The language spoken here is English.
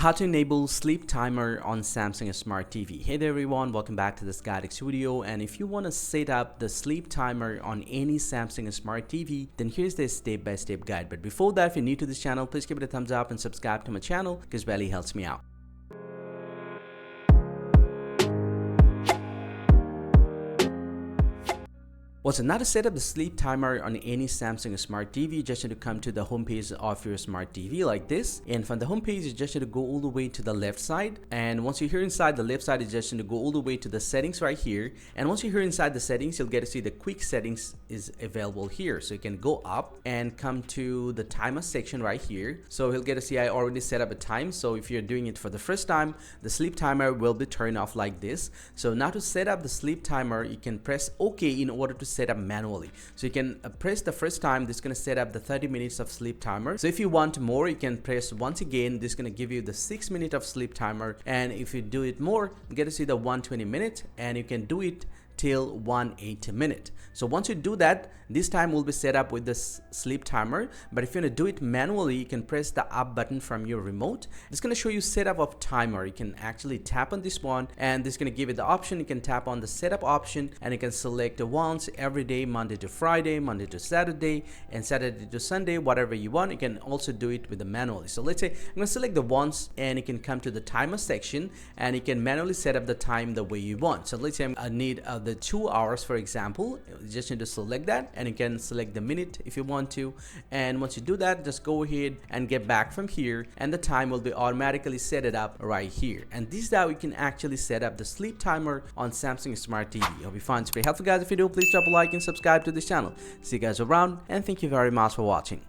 How to enable sleep timer on Samsung Smart TV. Hey there everyone, welcome back to this guidance video. And if you want to set up the sleep timer on any Samsung Smart TV, then here's the step-by-step guide. But before that, if you're new to this channel, please give it a thumbs up and subscribe to my channel because it really helps me out. Well, so now to set up the sleep timer on any Samsung Smart TV, you just need to come to the homepage of your Smart TV like this. And from the homepage, you just need to go all the way to the left side. And once you're here inside the left side, you just need to go all the way to the settings right here. And once you're here inside the settings, you'll get to see the quick settings is available here. So you can go up and come to the timer section right here. So you'll get to see I already set up a time. So if you're doing it for the first time, the sleep timer will be turned off like this. So now to set up the sleep timer, you can press OK in order to set up manually. So you can press the first time, this is going to set up the 30 minutes of sleep timer. So if you want more, you can press once again, this is going to give you the 6 minute of sleep timer. And if you do it more, you get to see the 120 minute, and you can do it till 180 minute. So once you do that, this time will be set up with this sleep timer. But if you want to do it manually, you can press the up button from your remote. It's going to show you setup of timer. You can actually tap on this one, and this is going to give you the option. You can tap on the setup option, and you can select once every day, Monday to Friday, Monday to Saturday, and Saturday to Sunday, whatever you want. You can also do it with the manually. So let's say I'm going to select the once, and you can come to the timer section, and you can manually set up the time the way you want. So let's say I need the 2 hours, for example. You just need to select that, and you can select the minute if you want to. And once you do that, just go ahead and get back from here, and the time will be automatically set it up right here. And this is how you can actually set up the sleep timer on Samsung Smart TV. Hope you find this very helpful, guys. If you do, please drop a like and subscribe to this channel. See you guys around, and thank you very much for watching.